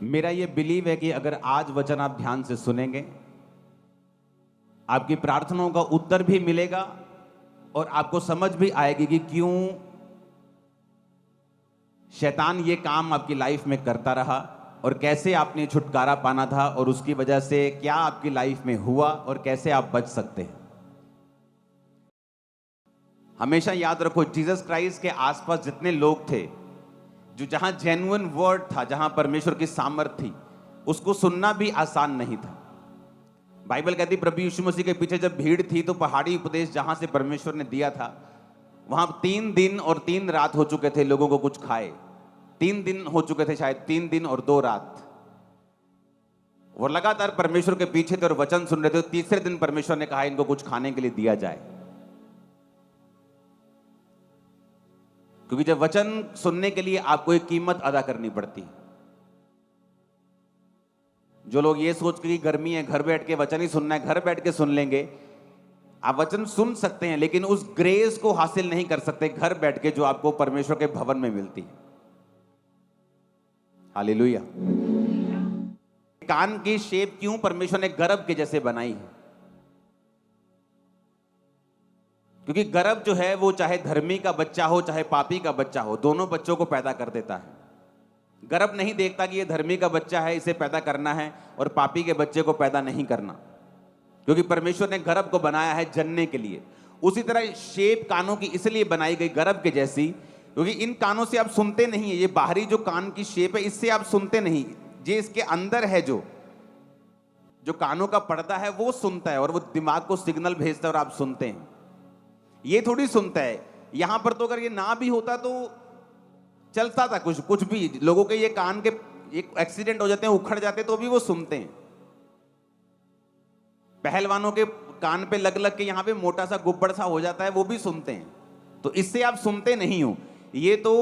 मेरा ये बिलीव है कि अगर आज वचन आप ध्यान से सुनेंगे, आपकी प्रार्थनाओं का उत्तर भी मिलेगा और आपको समझ भी आएगी कि क्यों शैतान ये काम आपकी लाइफ में करता रहा और कैसे आपने छुटकारा पाना था और उसकी वजह से क्या आपकी लाइफ में हुआ और कैसे आप बच सकते हैं। हमेशा याद रखो, जीसस क्राइस्ट के आसपास जितने लोग थे, जो जहां जेन्युइन वर्ड था, जहां परमेश्वर की सामर्थ्य थी, उसको सुनना भी आसान नहीं था। बाइबल कहती प्रभु यीशु मसीह के पीछे जब भीड़ थी तो पहाड़ी उपदेश जहां से परमेश्वर ने दिया था, वहां 3 दिन और 3 रात हो चुके थे लोगों को कुछ खाए। 3 दिन हो चुके थे, शायद 3 दिन और 2 रात। वो लगातार परमेश्वर के पीछे थे और वचन सुन रहे थे। तीसरे दिन परमेश्वर ने कहा इनको कुछ खाने के लिए दिया जाए, क्योंकि जब वचन सुनने के लिए आपको एक कीमत अदा करनी पड़ती है। जो लोग ये सोच के गर्मी है, घर बैठ के वचन ही सुनना है, घर बैठ के सुन लेंगे, आप वचन सुन सकते हैं लेकिन उस ग्रेस को हासिल नहीं कर सकते घर बैठ के जो आपको परमेश्वर के भवन में मिलती है। हालेलुया। कान की शेप क्यों परमेश्वर ने गर्भ के जैसे बनाई है? क्योंकि गर्भ जो है वो चाहे धर्मी का बच्चा हो चाहे पापी का बच्चा हो, दोनों बच्चों को पैदा कर देता है। गर्भ नहीं देखता कि ये धर्मी का बच्चा है, इसे पैदा करना है, और पापी के बच्चे को पैदा नहीं करना, क्योंकि परमेश्वर ने गर्भ को बनाया है जनने के लिए। उसी तरह शेप कानों की इसलिए बनाई गई गर्भ के जैसी, क्योंकि इन कानों से आप सुनते नहीं है। ये बाहरी जो कान की शेप है, इससे आप सुनते नहीं। ये इसके अंदर है, जो कानों का पर्दा है वो सुनता है और वो दिमाग को सिग्नल भेजता है और आप सुनते हैं। ये थोड़ी सुनता है। यहां पर तो अगर ये ना भी होता तो चलता था कुछ भी। लोगों के ये कान के एक एक्सीडेंट हो जाते हैं, उखड़ जाते हैं, तो भी वो सुनते हैं। पहलवानों के कान पे लग लग के यहां पे मोटा सा गुब्बड़ सा हो जाता है, वो भी सुनते हैं। तो इससे आप सुनते नहीं हो। ये तो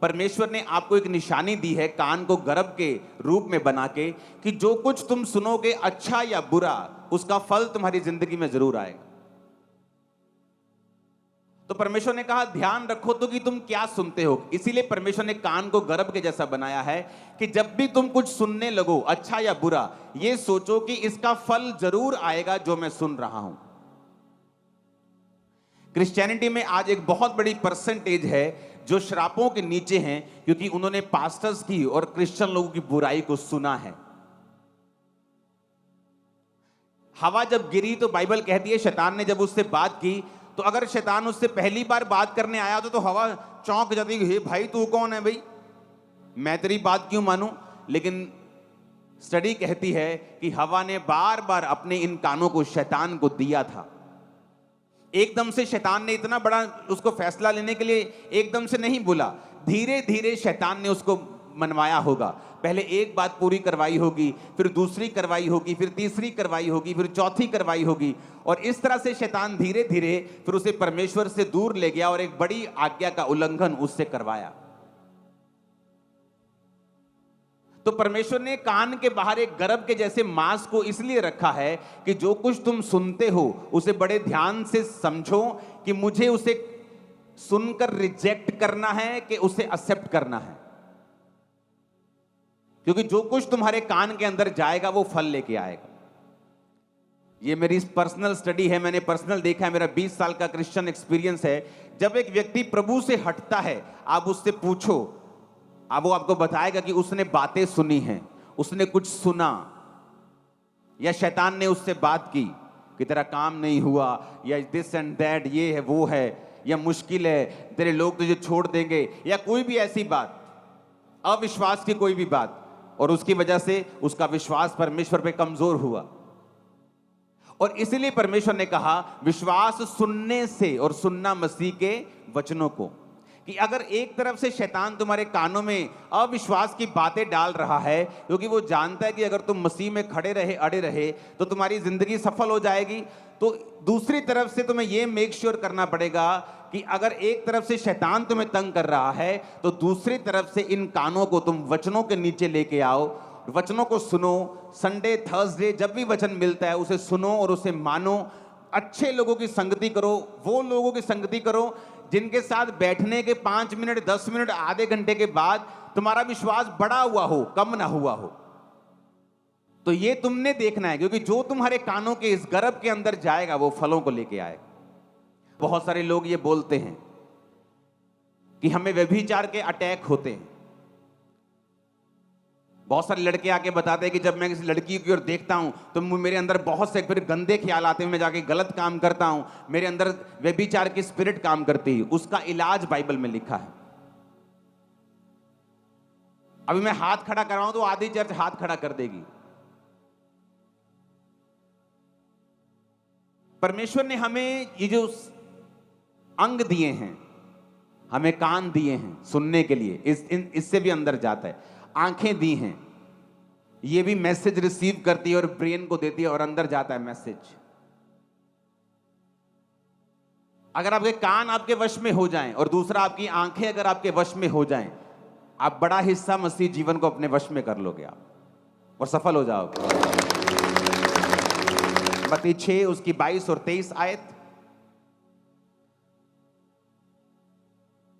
परमेश्वर ने आपको एक निशानी दी है कान को गर्भ के रूप में बना के, कि जो कुछ तुम सुनोगे अच्छा या बुरा, उसका फल तुम्हारी जिंदगी में जरूर आएगा। तो परमेश्वर ने कहा ध्यान रखो तो कि तुम क्या सुनते हो। इसीलिए परमेश्वर ने कान को गर्भ के जैसा बनाया है कि जब भी तुम कुछ सुनने लगो, अच्छा या बुरा, ये सोचो कि इसका फल जरूर आएगा जो मैं सुन रहा हूं। क्रिश्चियनिटी में आज एक बहुत बड़ी परसेंटेज है जो श्रापों के नीचे हैं, क्योंकि उन्होंने पास्टर्स की और क्रिश्चियन लोगों की बुराई को सुना है। हवा जब गिरी तो बाइबल कहती है शैतान ने जब उससे बात की, तो अगर शैतान उससे पहली बार बात करने आया तो हवा चौंक जाती, हे भाई तू कौन है भाई, मैं तेरी बात क्यों मानूं। लेकिन स्टडी कहती है कि हवा ने बार बार अपने इन कानों को शैतान को दिया था। एकदम से शैतान ने इतना बड़ा उसको फैसला लेने के लिए एकदम से नहीं बोला, धीरे धीरे शैतान ने उसको मनवाया होगा। पहले एक बात पूरी करवाई होगी, फिर दूसरी करवाई होगी, फिर तीसरी करवाई होगी, फिर चौथी करवाई होगी, और इस तरह से शैतान धीरे धीरे फिर उसे परमेश्वर से दूर ले गया और एक बड़ी आज्ञा का उल्लंघन उससे करवाया। तो परमेश्वर ने कान के बाहर एक गर्भ के जैसे मांस को इसलिए रखा है कि जो कुछ तुम सुनते हो उसे बड़े ध्यान से समझो कि मुझे उसे सुनकर रिजेक्ट करना है कि उसे एक्सेप्ट करना है। क्योंकि जो कुछ तुम्हारे कान के अंदर जाएगा वो फल लेके आएगा। ये मेरी पर्सनल स्टडी है, मैंने पर्सनल देखा है, मेरा 20 साल का क्रिश्चियन एक्सपीरियंस है। जब एक व्यक्ति प्रभु से हटता है, आप उससे पूछो, अब वो आपको बताएगा कि उसने बातें सुनी हैं, उसने कुछ सुना, या शैतान ने उससे बात की कि तेरा काम नहीं हुआ, या दिस एंड दैट, ये है वो है, या मुश्किल है, तेरे लोग तुझे छोड़ देंगे, या कोई भी ऐसी बात, अविश्वास की कोई भी बात, और उसकी वजह से उसका विश्वास परमेश्वर पे कमजोर हुआ। और इसीलिए परमेश्वर ने कहा विश्वास सुनने से, और सुनना मसीह के वचनों को। कि अगर एक तरफ से शैतान तुम्हारे कानों में अविश्वास की बातें डाल रहा है, क्योंकि वो जानता है कि अगर तुम मसीह में खड़े रहे, अड़े रहे, तो तुम्हारी जिंदगी सफल हो जाएगी, तो दूसरी तरफ से तुम्हें यह मेक श्योर करना पड़ेगा कि अगर एक तरफ से शैतान तुम्हें तंग कर रहा है, तो दूसरी तरफ से इन कानों को तुम वचनों के नीचे लेके आओ, वचनों को सुनो। संडे थर्सडे जब भी वचन मिलता है उसे सुनो और उसे मानो। अच्छे लोगों की संगति करो, वो लोगों की संगति करो जिनके साथ बैठने के 5 मिनट, 10 मिनट, आधे घंटे के बाद तुम्हारा विश्वास बढ़ा हुआ हो, कम ना हुआ हो। तो ये तुमने देखना है, क्योंकि जो तुम्हारे कानों के इस गर्भ के अंदर जाएगा वो फलों को लेके आएगा। बहुत सारे लोग ये बोलते हैं कि हमें व्यभिचार के अटैक होते हैं। बहुत सारे लड़के आके बताते हैं कि जब मैं किसी लड़की की ओर देखता हूं तो मेरे अंदर बहुत से फिर गंदे ख्याल आते हैं, मैं जाके गलत काम करता हूं, मेरे अंदर व्यभिचार की स्पिरिट काम करती है। उसका इलाज बाइबल में लिखा है। अभी मैं हाथ खड़ा कर रहा हूं तो आधी चर्च हाथ खड़ा कर देगी। परमेश्वर ने हमें ये जो अंग दिए हैं, हमें कान दिए हैं सुनने के लिए, इससे भी अंदर जाता है। आंखें दी हैं, ये भी मैसेज रिसीव करती है और ब्रेन को देती है और अंदर जाता है मैसेज। अगर आपके कान आपके वश में हो जाएं और दूसरा आपकी आंखें अगर आपके वश में हो जाएं, आप बड़ा हिस्सा मसीह जीवन को अपने वश में कर लोगे आप, और सफल हो जाओगे। मत्ती 6 उसकी 22 और 23 आयत,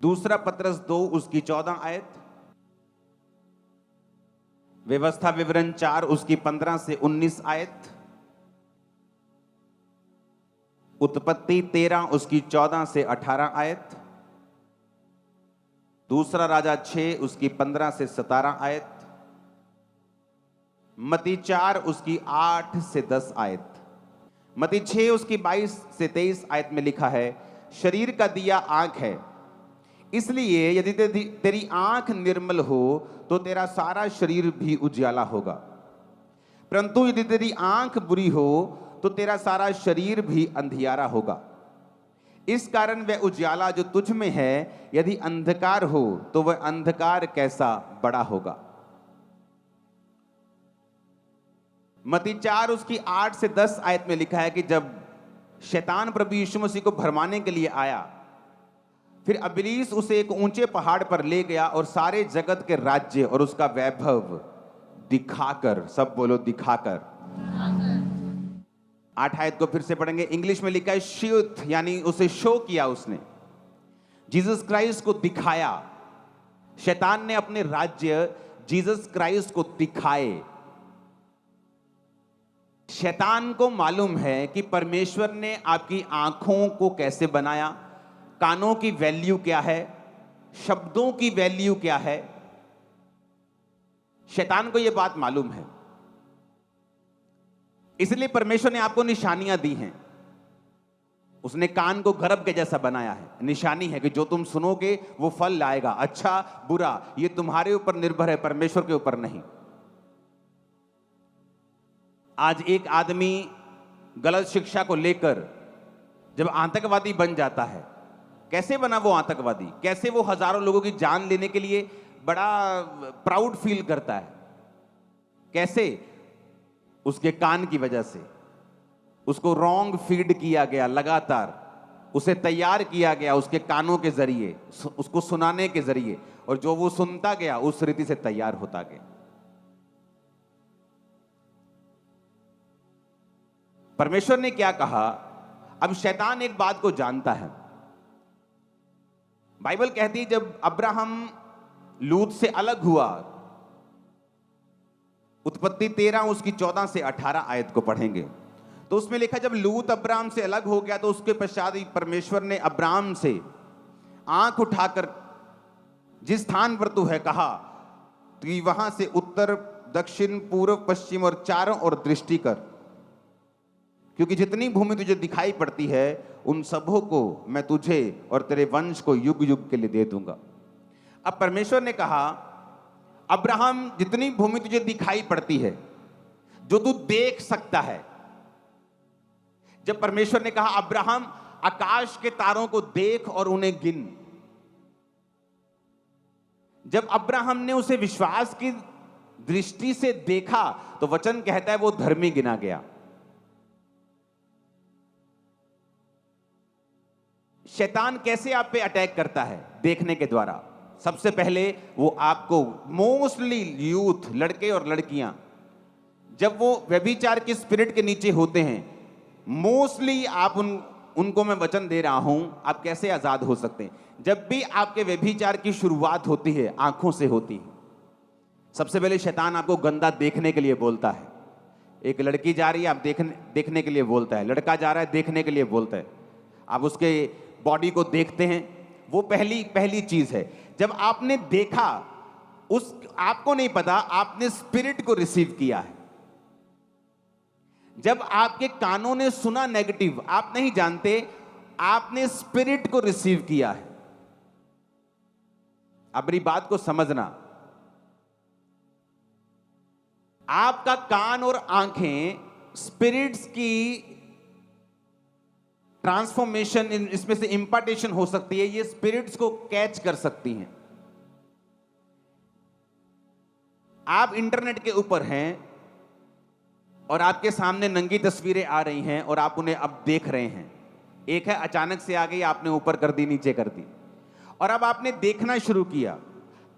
दूसरा पतरस 2 उसकी 14 आयत, व्यवस्था विवरण 4 उसकी 15 से 19 आयत, उत्पत्ति 13 उसकी 14 से 18 आयत, दूसरा राजा 6 उसकी 15 से 17 आयत, मत्ती 4 उसकी 8 से 10 आयत। मत्ती 6 उसकी 22 से 23 आयत में लिखा है, शरीर का दिया आंख है, इसलिए यदि तेरी आंख निर्मल हो तो तेरा सारा शरीर भी उजियाला होगा, परंतु यदि तेरी आंख बुरी हो तो तेरा सारा शरीर भी अंधियारा होगा। इस कारण वह उजियाला जो तुझ में है यदि अंधकार हो तो वह अंधकार कैसा बड़ा होगा। मत्ती 4 उसकी 8 से 10 आयत में लिखा है कि जब शैतान प्रभु यीशु मसीह को भरमाने के लिए आया, फिर इब्लीस उसे एक ऊंचे पहाड़ पर ले गया और सारे जगत के राज्य और उसका वैभव दिखाकर, सब बोलो दिखाकर। 8 आयत को फिर से पढ़ेंगे, इंग्लिश में लिखा है शोथ, यानी उसे शो किया उसने, जीसस क्राइस्ट को दिखाया। शैतान ने अपने राज्य जीसस क्राइस्ट को दिखाए। शैतान को मालूम है कि परमेश्वर ने आपकी आंखों को कैसे बनाया, कानों की वैल्यू क्या है, शब्दों की वैल्यू क्या है। शैतान को यह बात मालूम है, इसलिए परमेश्वर ने आपको निशानियां दी हैं। उसने कान को गर्भ के जैसा बनाया है, निशानी है कि जो तुम सुनोगे वो फल लाएगा, अच्छा बुरा, ये तुम्हारे ऊपर निर्भर है, परमेश्वर के ऊपर नहीं। आज एक आदमी गलत शिक्षा को लेकर जब आतंकवादी बन जाता है, कैसे बना वो आतंकवादी, कैसे वो हजारों लोगों की जान लेने के लिए बड़ा प्राउड फील करता है, कैसे? उसके कान की वजह से। उसको रॉन्ग फीड किया गया, लगातार उसे तैयार किया गया उसके कानों के जरिए, उसको सुनाने के जरिए, और जो वो सुनता गया उस रीति से तैयार होता गया। परमेश्वर ने क्या कहा? अब शैतान एक बात को जानता है। बाइबल कहती है जब अब्राहम लूत से अलग हुआ, उत्पत्ति 13 उसकी 14 से 18 आयत को पढ़ेंगे तो उसमें लिखा जब लूत अब्राहम से अलग हो गया तो उसके पश्चात परमेश्वर ने अब्राहम से आंख उठाकर जिस स्थान पर तू है कहा कि वहां से उत्तर दक्षिण पूर्व पश्चिम और चारों ओर दृष्टि कर, क्योंकि जितनी भूमि तुझे दिखाई पड़ती है उन सबों को मैं तुझे और तेरे वंश को युग युग के लिए दे दूंगा। अब परमेश्वर ने कहा अब्राहम जितनी भूमि तुझे दिखाई पड़ती है, जो तू देख सकता है, जब परमेश्वर ने कहा अब्राहम आकाश के तारों को देख और उन्हें गिन, जब अब्राहम ने उसे विश्वास की दृष्टि से देखा तो वचन कहता है वो धर्मी गिना गया। शैतान कैसे आप पे अटैक करता है? देखने के द्वारा। सबसे पहले वो आपको, मोस्टली यूथ, लड़के और लड़कियां, जब वो व्यभिचार की स्पिरिट के नीचे होते हैं, मोस्टली आप उनको मैं वचन दे रहा हूं, आप कैसे आजाद हो सकते हैं। जब भी आपके व्यभिचार की शुरुआत होती है, आंखों से होती है। सबसे पहले शैतान आपको गंदा देखने के लिए बोलता है। एक लड़की जा रही है, आप देखने के लिए बोलता है। लड़का जा रहा है, देखने के लिए बोलता है। आप उसके बॉडी को देखते हैं, वो पहली चीज है। जब आपने देखा, आपको नहीं पता, आपने स्पिरिट को रिसीव किया है। जब आपके कानों ने सुना नेगेटिव, आप नहीं जानते, आपने स्पिरिट को रिसीव किया है। अब मेरी बात को समझना, आपका कान और आंखें स्पिरिट्स की ट्रांसफॉर्मेशन, इसमें से इंपार्टेशन हो सकती है, ये स्पिरिट्स को कैच कर सकती हैं। आप इंटरनेट के ऊपर हैं और आपके सामने नंगी तस्वीरें आ रही हैं और आप उन्हें अब देख रहे हैं। एक है अचानक से आ गई, आपने ऊपर कर दी, नीचे कर दी, और अब आपने देखना शुरू किया।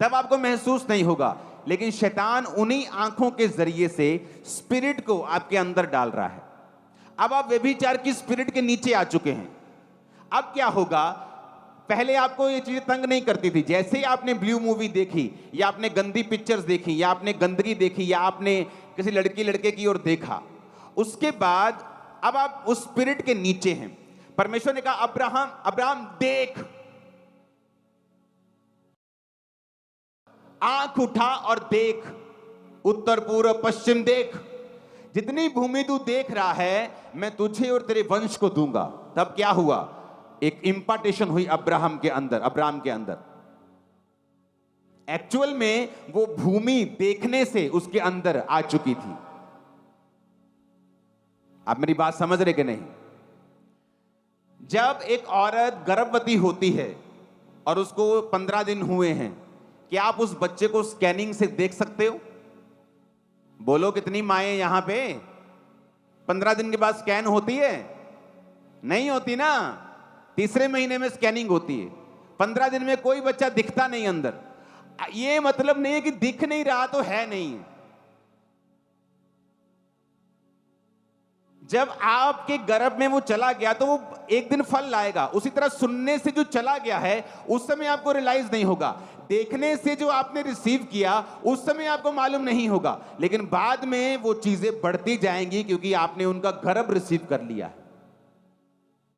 तब आपको महसूस नहीं होगा, लेकिन शैतान उन्हीं आंखों के जरिए से स्पिरिट को आपके अंदर डाल रहा है। अब आप व्यभिचार की स्पिरिट के नीचे आ चुके हैं। अब क्या होगा, पहले आपको ये चीजें तंग नहीं करती थी। जैसे ही आपने ब्लू मूवी देखी, या आपने गंदी पिक्चर्स देखी, या आपने गंदगी देखी, या आपने किसी लड़की लड़के की ओर देखा, उसके बाद अब आप उस स्पिरिट के नीचे हैं। परमेश्वर ने कहा, अब्राहम देख, आंख उठा और देख, उत्तर पूर्व पश्चिम देख, जितनी भूमि तू देख रहा है, मैं तुझे और तेरे वंश को दूंगा। तब क्या हुआ, एक इंपार्टेशन हुई अब्राहम के अंदर। एक्चुअल में वो भूमि देखने से उसके अंदर आ चुकी थी। आप मेरी बात समझ रहे कि नहीं? जब एक औरत गर्भवती होती है और उसको 15 दिन हुए हैं, क्या आप उस बच्चे को स्कैनिंग से देख सकते हो? बोलो, कितनी माएं यहां पे 15 दिन के बाद स्कैन होती है? नहीं होती ना। तीसरे महीने में स्कैनिंग होती है। 15 दिन में कोई बच्चा दिखता नहीं अंदर। ये मतलब नहीं है कि दिख नहीं रहा तो है नहीं। जब आपके गर्भ में वो चला गया तो वो एक दिन फल लाएगा। उसी तरह सुनने से जो चला गया है, उस समय आपको रियलाइज नहीं होगा। देखने से जो आपने रिसीव किया, उस समय आपको मालूम नहीं होगा, लेकिन बाद में वो चीजें बढ़ती जाएंगी, क्योंकि आपने उनका गर्भ रिसीव कर लिया है।